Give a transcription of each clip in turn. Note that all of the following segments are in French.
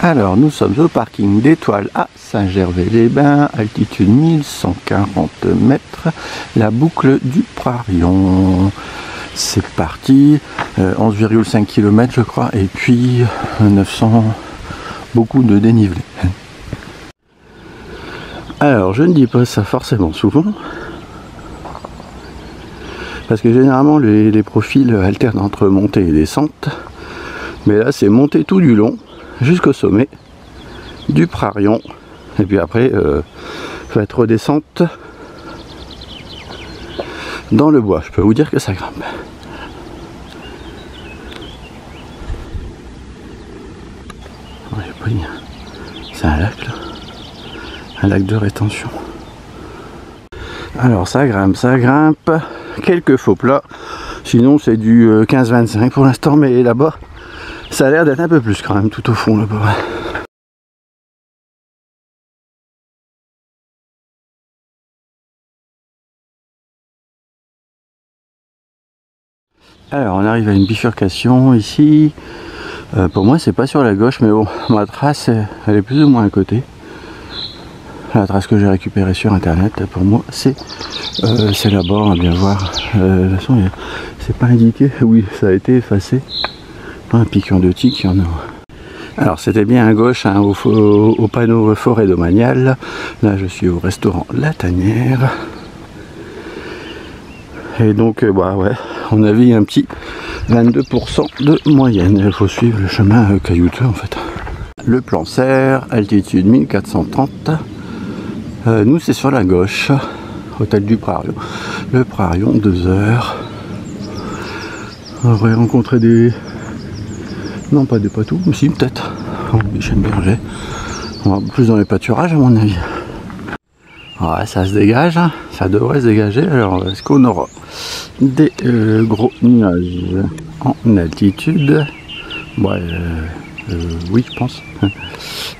Alors nous sommes au parking d'Étoile à Saint-Gervais-les-Bains, altitude 1140 mètres, la boucle du Prarion. C'est parti, 11,5 km je crois, et puis 900, beaucoup de dénivelé. Alors je ne dis pas ça forcément souvent, parce que généralement les profils alternent entre montée et descente, mais là c'est monter tout du long, jusqu'au sommet du Prarion, et puis après va être redescente dans le bois. Je peux vous dire que ça grimpe. C'est un lac là, un lac de rétention. Alors ça grimpe, quelques faux plats, sinon c'est du 15-25 pour l'instant, mais là-bas ça a l'air d'être un peu plus quand même, tout au fond là-bas. Alors on arrive à une bifurcation ici. Pour moi c'est pas sur la gauche, mais bon, ma trace elle est plus ou moins à côté. La trace que j'ai récupérée sur internet, pour moi c'est là-bas, on va bien voir. De toute façon c'est pas indiqué, oui ça a été effacé. Un piquant de tic, il y en a. Alors c'était bien à gauche, hein, au panneau forêt domaniale. Là je suis au restaurant La Tanière. Et donc bah ouais, on a vu un petit 22% de moyenne. Il faut suivre le chemin caillouteux en fait. Le plan serre, altitude 1430. Nous c'est sur la gauche, hôtel du Prarion. Le Prarion, 2 heures. On va rencontrer des... Non pas des patous, mais si peut-être. Des chênes bergers. On va plus dans les pâturages à mon avis. Ouais, ça se dégage, hein. Ça devrait se dégager. Alors est-ce qu'on aura des gros nuages en altitude? Ouais, oui je pense.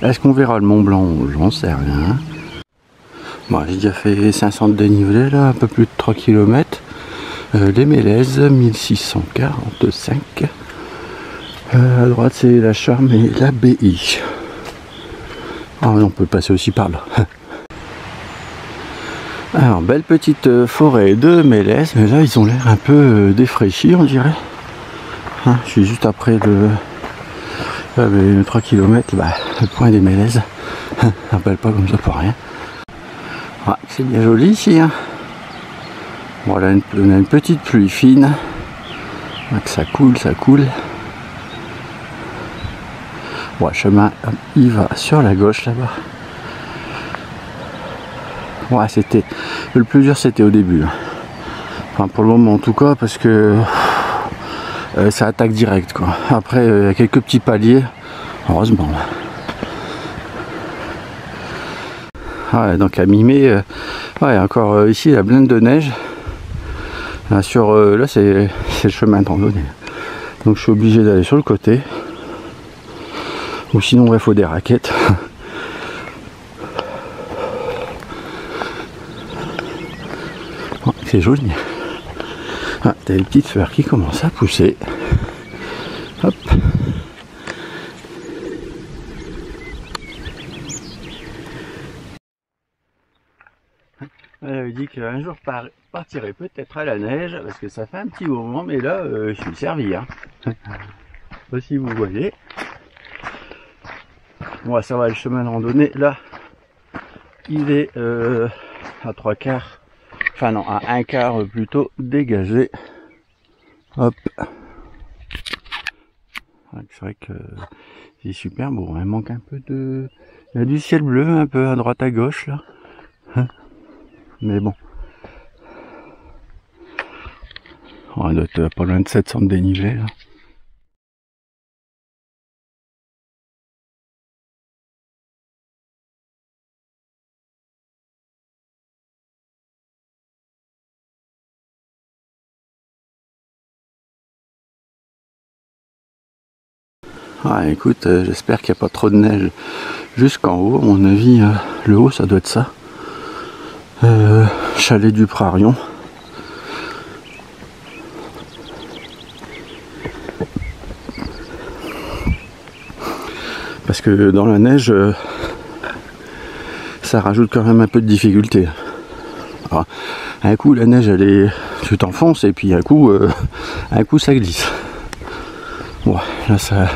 Est-ce qu'on verra le Mont Blanc? J'en sais rien. Bon, j'ai déjà fait 500 de dénivelé là, un peu plus de 3 km. Les Mélèzes, 1645. À droite c'est la Charme et l'abbaye. Ah on peut passer aussi par là. Alors belle petite forêt de Mélèzes, mais là ils ont l'air un peu défraîchis on dirait. Hein, je suis juste après le 3 km, bah, le point des Mélèzes. Ça s'appelle pas comme ça pour rien. Ouais, c'est bien joli ici. Hein. Voilà, on a une petite pluie fine. Donc ça coule, ça coule. Ouais, chemin, il va sur la gauche là-bas. Ouais, c'était le plus dur, c'était au début. Enfin, pour le moment en tout cas, parce que ça attaque direct quoi. Après, il y a quelques petits paliers, heureusement. Ouais, donc à mi-mai, ouais, encore ici la blinde de neige. Là, là c'est le chemin de randonnée. Donc je suis obligé d'aller sur le côté. Ou sinon il faut des raquettes. Oh, c'est joli. Ah, t'as des petites fleurs qui commencent à pousser. Hop. Elle avait dit qu'un jour je partirai peut-être à la neige, parce que ça fait un petit moment, mais là je suis servi. Hein. Si vous voyez. Bon, ça va, le chemin de randonnée, là, il est à 3/4, enfin non, à 1/4 plutôt dégagé. Hop. C'est vrai que c'est super beau, hein. Il manque un peu de... Il y a du ciel bleu un peu à droite à gauche, là. Mais bon. On doit être pas loin de 700 de dénivelé, là. Ah, écoute, j'espère qu'il n'y a pas trop de neige jusqu'en haut. À mon avis, le haut, ça doit être ça. Chalet du Prarion. que dans la neige, ça rajoute quand même un peu de difficulté. Alors, un coup la neige elle est, tu t'enfonces et puis un coup ça glisse. Bon, là ça,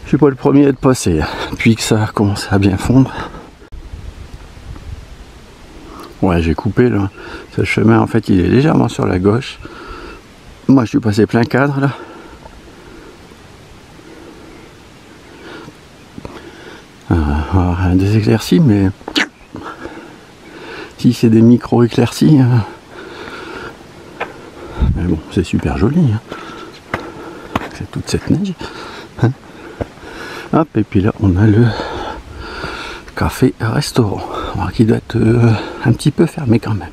je suis pas le premier à être passé. Puis que ça commence à bien fondre. Ouais, j'ai coupé là. Ce chemin en fait il est légèrement sur la gauche. Moi je suis passé plein cadre là. Des éclaircies, mais si c'est des micro éclaircies, mais bon, c'est super joli. Hein. C'est toute cette neige. Hein. Hop, et puis là, on a le café-restaurant, qui doit être un petit peu fermé quand même.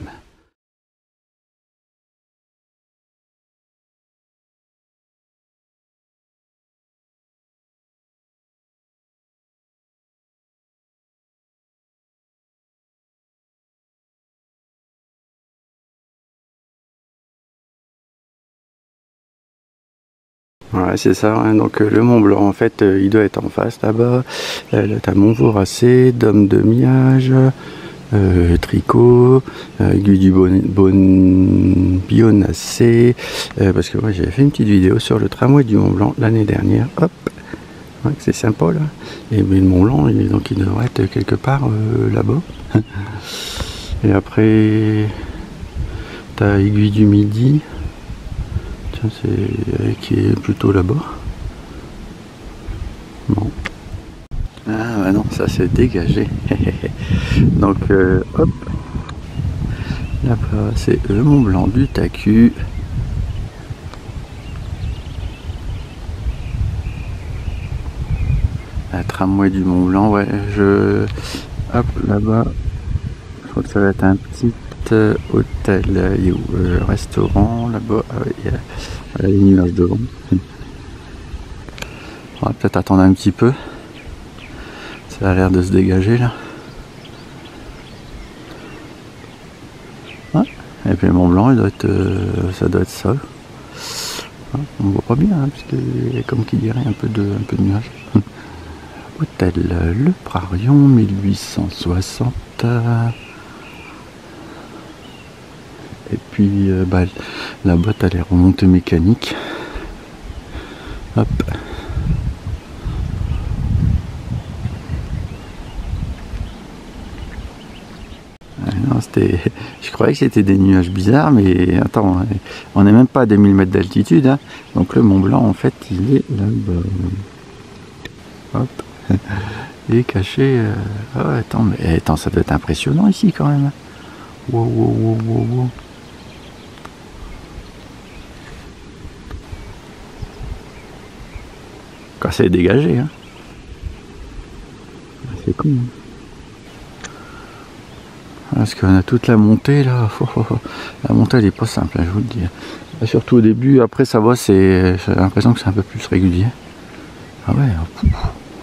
Ouais, c'est ça, hein. Donc le Mont Blanc en fait il doit être en face là-bas. Là t'as Montvoracé, Dôme de Miage, Tricot, Aiguille du Bionacé, parce que moi j'avais fait une petite vidéo sur le tramway du Mont Blanc l'année dernière. Hop, ouais, c'est sympa là. Et mais le Mont Blanc donc il devrait être quelque part là-bas. Et après t'as Aiguille du Midi. C'est qui est plutôt là-bas. Bon. Ah bah non, ça c'est dégagé. Donc hop. Là-bas c'est le Mont Blanc du Tacu. La tramway du Mont Blanc, ouais, hop là-bas. Je crois que ça va être un petit hôtel, restaurant là-bas, il y a les nuages devant. On va peut-être attendre un petit peu, ça a l'air de se dégager là. Ouais. Et puis le Mont Blanc, il doit être, ça doit être ça. Ouais, on voit pas bien, hein, parce qu'il y a comme qui dirait un peu de nuages. Hôtel Le Prarion, 1860. Et puis bah, la boîte a les remontées mécaniques. Hop. Non, je croyais que c'était des nuages bizarres, mais attends, on n'est même pas à 2000 mètres d'altitude. Hein. Donc le Mont Blanc, en fait, il est là-bas. Hop. Il est caché. Oh, attends, mais attends, ça doit être impressionnant ici quand même. Wow, wow, wow, wow, wow. Quand c'est dégagé, hein. C'est cool. Hein. Parce qu'on a toute la montée là. La montée elle est pas simple, hein, je vous le dis. Surtout au début, après ça va, j'ai l'impression que c'est un peu plus régulier. Ah ouais,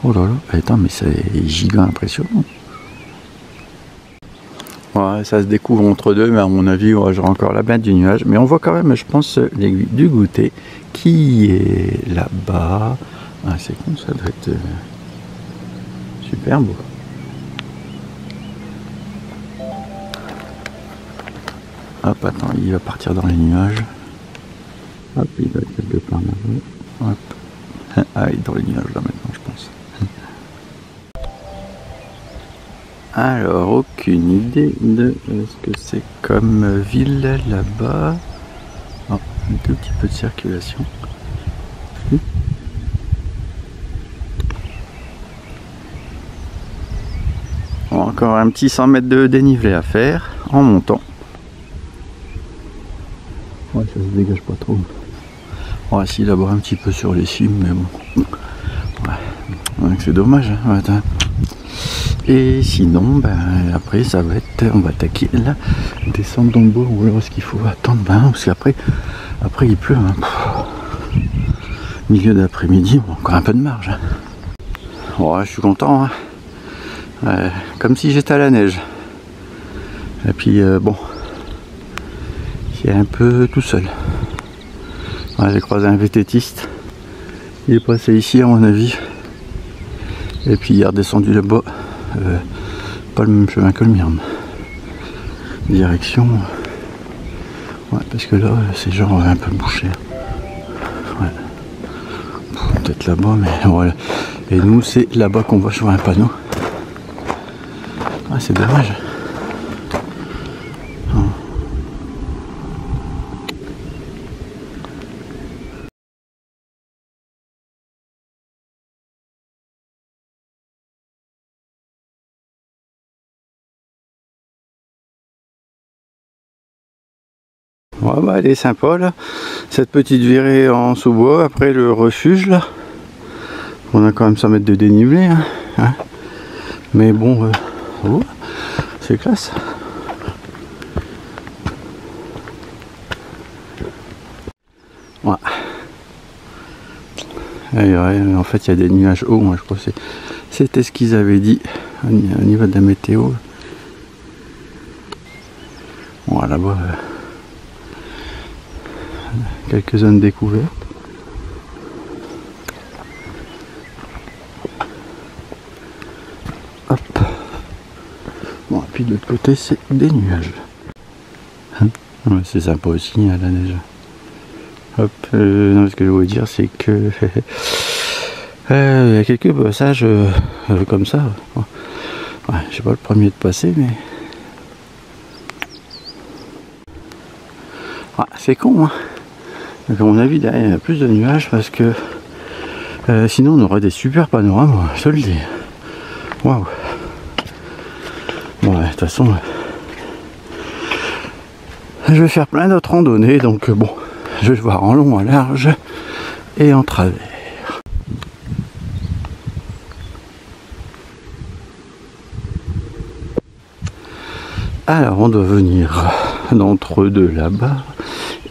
oh là là, attends, mais c'est giga impressionnant. Ouais, ça se découvre entre deux, mais à mon avis, ouais, j'aurai encore la bête du nuage. Mais on voit quand même, je pense, l'aiguille du goûter qui est là-bas. Ah, c'est con, ça doit être super beau. Hop, attends, il va partir dans les nuages. Hop, il va être quelque part là-bas. Hop. Ah, il est dans les nuages là maintenant, je pense. Alors, aucune idée de ce que c'est comme ville là-bas. Oh, un tout petit peu de circulation. Bon, encore un petit 100 mètres de dénivelé à faire en montant. Ouais, ça se dégage pas trop. On va essayer d'abord un petit peu sur les cimes, mais bon. Ouais, c'est dommage. Hein. Et sinon, ben, après, ça va être. On va attaquer la descente d'Ombourg, ou alors est-ce qu'il faut attendre? Ben, parce qu'après, il pleut. Hein. Milieu d'après-midi, bon, encore un peu de marge. Hein. Ouais, je suis content. Hein. Comme si j'étais à la neige. Et puis, bon. C'est un peu tout seul. Ouais, j'ai croisé un vététiste. Il est passé ici à mon avis. Et puis il est redescendu là-bas, pas le même chemin que le mien. Direction, ouais, parce que là c'est genre un peu bouché. Ouais. Peut-être là-bas, mais voilà. Et nous c'est là-bas qu'on va sur un panneau. Ah, c'est dommage. Ouais, bah, elle est sympa là, cette petite virée en sous-bois, après le refuge là. On a quand même 100 mètres de dénivelé, hein. Mais bon, oh, c'est classe. Ouais. Et ouais, en fait il y a des nuages hauts, moi je crois que c'était ce qu'ils avaient dit au niveau de la météo. Bon, là-bas, quelques zones découvertes. Hop. Bon, et puis de l'autre côté, c'est des nuages. Hein, ouais, c'est sympa aussi, hein, la neige. Hop, non, ce que je voulais dire, c'est que il y a quelques passages comme ça. Ouais, je suis pas le premier de passer, mais ouais, c'est con, hein. Donc, à mon avis, derrière, il y a plus de nuages parce que sinon, on aurait des super panoramas, je te le dis. Waouh. Bon, ouais, de toute façon, je vais faire plein d'autres randonnées, donc bon, je vais voir en long, en large et en travers. Alors, on doit venir d'entre-deux là-bas.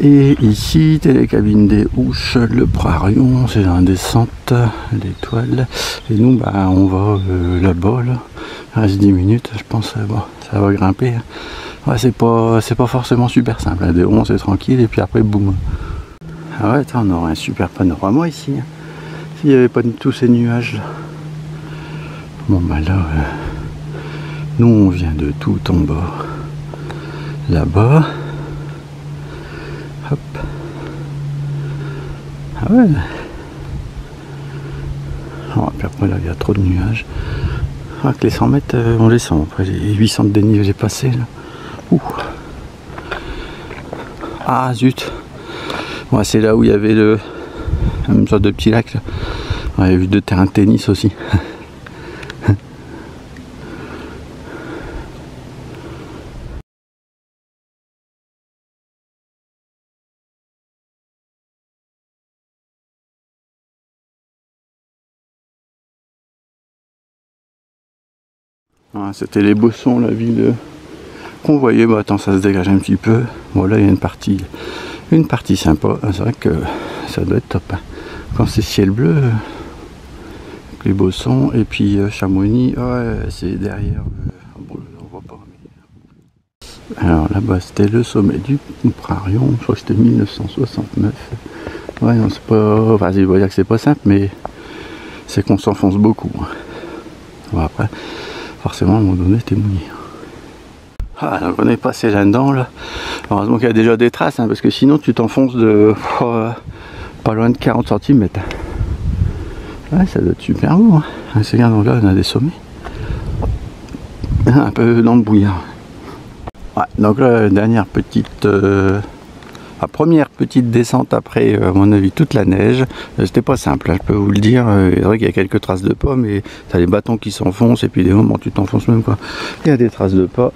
Et ici, télécabine des Houches, le Prarion, c'est la descente, l'étoile. Et nous, bah, on va là-bas, là. Il reste 10 minutes, je pense, bon, ça va grimper. Ouais, c'est pas forcément super simple. Des ronds, c'est tranquille, et puis après, boum. Ah ouais, attends, on aurait un super panorama ici. Hein. S'il n'y avait pas tous ces nuages là. Bon, bah là, nous, on vient de tout en bas. Là-bas. Hop. Ah ouais. Oh, puis après là il y a trop de nuages. Ah, que les 100 mètres on les sent. Après les 800 de dénivelé passés là. Ouh. Ah zut. Ouais, c'est là où il y avait une sorte de petit lac là. Ouais, il y a eu 2 terrains de tennis aussi. C'était les Bossons, la ville qu'on voyait. Bah attends, ça se dégage un petit peu. Voilà, il y a une partie sympa. C'est vrai que ça doit être top. Hein. Quand c'est ciel bleu, les Bossons et puis Chamonix, ouais, c'est derrière. Bon, on voit pas. Mais... Alors là-bas, c'était le sommet du Prarion. Je crois que c'était 1969. Ouais, non, c'est pas. Enfin, je vais dire que c'est pas simple, mais c'est qu'on s'enfonce beaucoup. Hein. Bon, après. Forcément, à un moment donné, t'es mouillé. Ah, donc on est passé là-dedans, là. Heureusement qu'il y a déjà des traces, hein, parce que sinon tu t'enfonces de pas loin de 40 cm. Ouais, ça doit être super beau. Hein. C'est bien, donc là, on a des sommets. Un peu dans le brouillard. Ouais, donc là, dernière petite... la première petite descente après, à mon avis, toute la neige. C'était pas simple, hein, je peux vous le dire. C'est vrai qu'il y a quelques traces de pas, mais t'as les bâtons qui s'enfoncent et puis des moments tu t'enfonces même quoi. Il y a des traces de pas.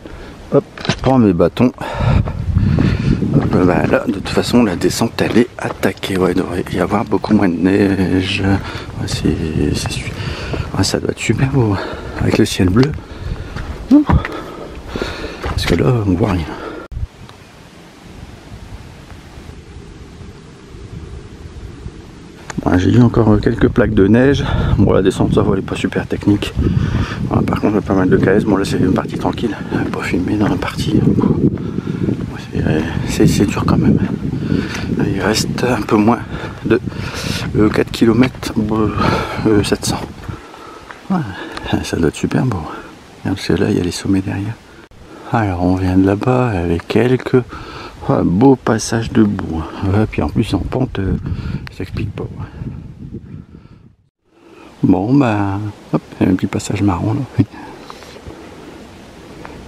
Hop, je prends mes bâtons. Hop, bah là, de toute façon, la descente elle est attaquée. Ouais, il devrait y avoir beaucoup moins de neige. Ouais, ouais, ça doit être super beau avec le ciel bleu. Parce que là, on voit rien. J'ai eu encore quelques plaques de neige. Bon, la descente, ça va, elle est pas super technique. Bon, par contre, pas mal de KS. Bon, là, c'est une partie tranquille. Pas filmé dans la partie. C'est dur quand même. Il reste un peu moins de 4 km 700. Ouais, ça doit être super beau. Parce que là, il y a les sommets derrière. Alors, on vient de là-bas avec quelques beaux passages de boue. Ouais, puis en plus, en pente, ça s'explique pas. Bon, bah, hop, il y a un petit passage marron là. Oui.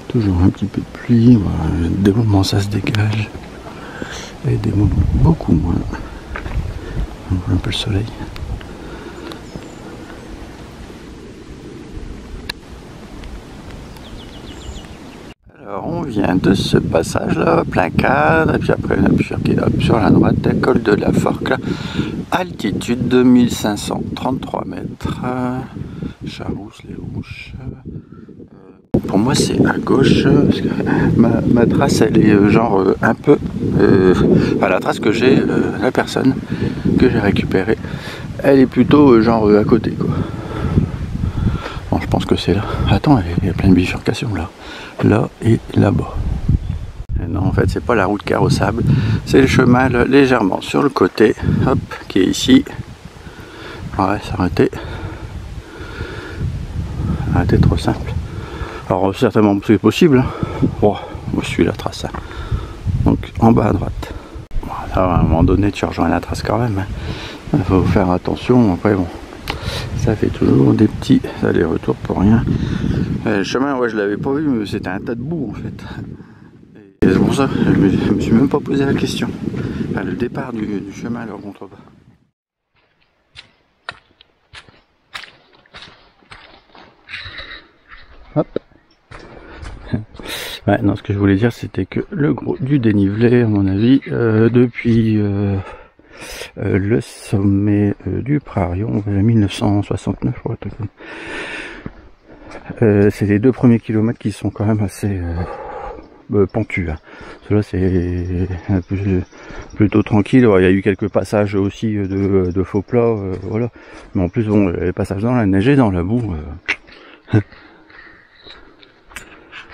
Toujours un petit peu de pluie. Voilà. Des moments, ça se dégage. Et des moments beaucoup moins. On voit un peu le soleil. Alors on vient de ce passage là, plein cadre, et puis après on a bifurqué sur la droite, col de la Forque, altitude de 1533 mètres, Charousse-les-Rouches. Pour moi c'est à gauche, parce que ma trace elle est genre un peu, la trace que j'ai, la personne que j'ai récupérée, elle est plutôt genre à côté quoi. Bon je pense que c'est là. Attends, il y a plein de bifurcations là. Là et là-bas. Non, en fait, c'est pas la route carrossable, c'est le chemin là, légèrement sur le côté, hop, qui est ici. Ouais, ça aurait été trop simple. Alors, certainement, c'est possible. Hein. Oh, je suis la trace. Hein. Donc, en bas à droite. Bon, là, à un moment donné, tu rejoins la trace quand même. Il faut faire attention. Après, bon, ça fait toujours des petits allers-retours pour rien. Le chemin, ouais, je l'avais pas vu, mais c'était un tas de boue en fait. Et c'est pour ça que je me suis même pas posé la question. Enfin, le départ du chemin, là, contre bas. Hop. Ouais, non, ce que je voulais dire, c'était que le gros du dénivelé, à mon avis, depuis le sommet du Prarion, 1969, je crois. C'est les 2 premiers kilomètres qui sont quand même assez pentus. Hein. Cela c'est plutôt tranquille. Il y a eu quelques passages aussi de faux plats, voilà. Mais en plus, bon, les passages dans la neige et dans la boue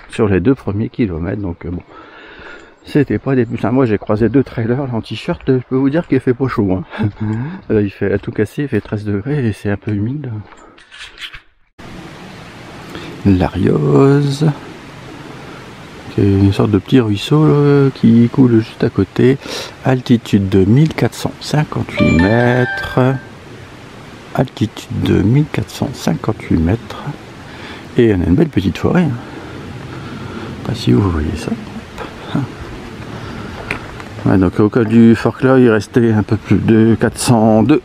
sur les 2 premiers kilomètres. Donc bon, c'était pas des plus. Moi, j'ai croisé 2 trailers là, en t-shirt. Je peux vous dire qu'il fait pas chaud. Hein. Il fait à tout casser, il fait 13 degrés et c'est un peu humide. L'Ariose, qui est une sorte de petit ruisseau là, qui coule juste à côté, altitude de 1458 mètres, altitude de 1458 mètres, et on a une belle petite forêt, hein. Pas si vous voyez ça. Ouais, donc au col du Forque là, il restait un peu plus de 402,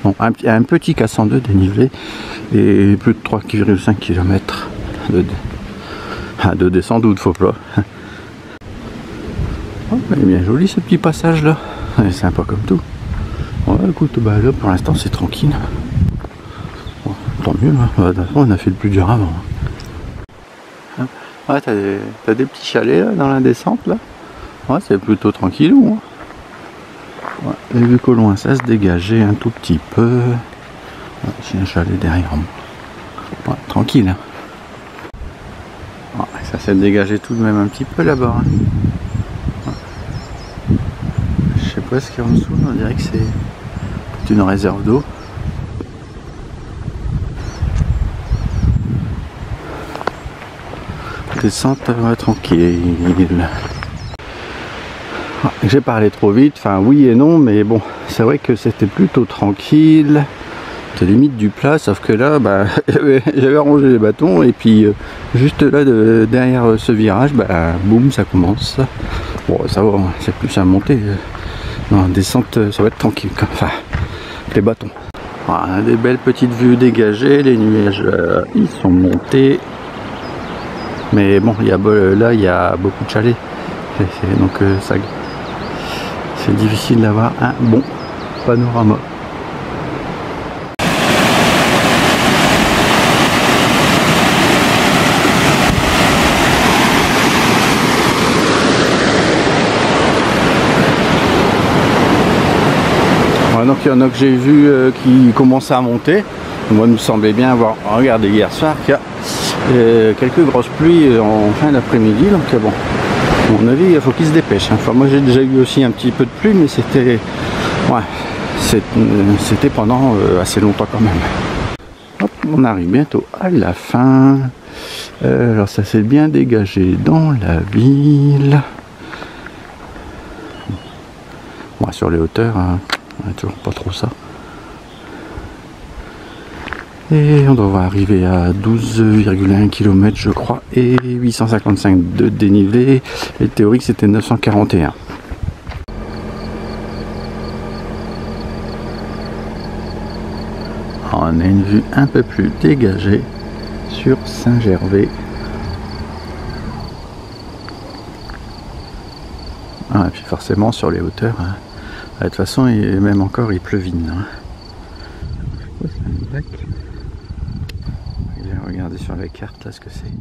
bon, un petit 402 dénivelé et plus de 3,5 km de descente ou de faux plat. Oh, il est bien joli ce petit passage là, c'est sympa comme tout. Ouais, écoute, bah là pour l'instant c'est tranquille. Bon, tant mieux, hein. On a fait le plus dur avant. Ouais, t'as des petits chalets là dans la descente là. Ouais, c'est plutôt tranquillou. Hein. Ouais, j'ai vu qu'au loin ça se dégageait un tout petit peu. Ouais, j'ai un chalet derrière moi. Ouais, tranquille. Hein. Ouais, ça s'est dégagé tout de même un petit peu là-bas. Hein. Ouais. Je sais pas ce qu'il y a en dessous, on dirait que c'est une réserve d'eau. Descente tranquille. J'ai parlé trop vite, enfin oui et non, mais bon, c'est vrai que c'était plutôt tranquille. C'est limite du plat, sauf que là, bah, j'avais rangé les bâtons et puis juste là, derrière ce virage, bah, boum, ça commence. Bon, ça va, c'est plus à monter. Non, descente, ça va être tranquille, enfin, les bâtons. Voilà, des belles petites vues dégagées, les nuages, ils sont montés. Mais bon, là, il y a beaucoup de chalets, donc ça... C'est difficile d'avoir un bon panorama. Voilà, donc il y en a que j'ai vu qui commençaient à monter. Moi, il me semblait bien avoir regardé hier soir qu'il y a quelques grosses pluies en fin d'après-midi. Donc bon. À mon avis, il faut qu'il se dépêche. Enfin, moi j'ai déjà eu aussi un petit peu de pluie, mais c'était pendant assez longtemps quand même. Hop, on arrive bientôt à la fin. Alors ça s'est bien dégagé dans la ville. Bon, sur les hauteurs, hein, on n'a toujours pas trop ça. Et on doit arriver à 12,1 km je crois et 855 de dénivelé. Et théorique c'était 941. On a une vue un peu plus dégagée sur Saint-Gervais. Ah, et puis forcément sur les hauteurs, hein, de toute façon et même encore il pleuvine. Hein. Regardez sur la carte là ce que c'est.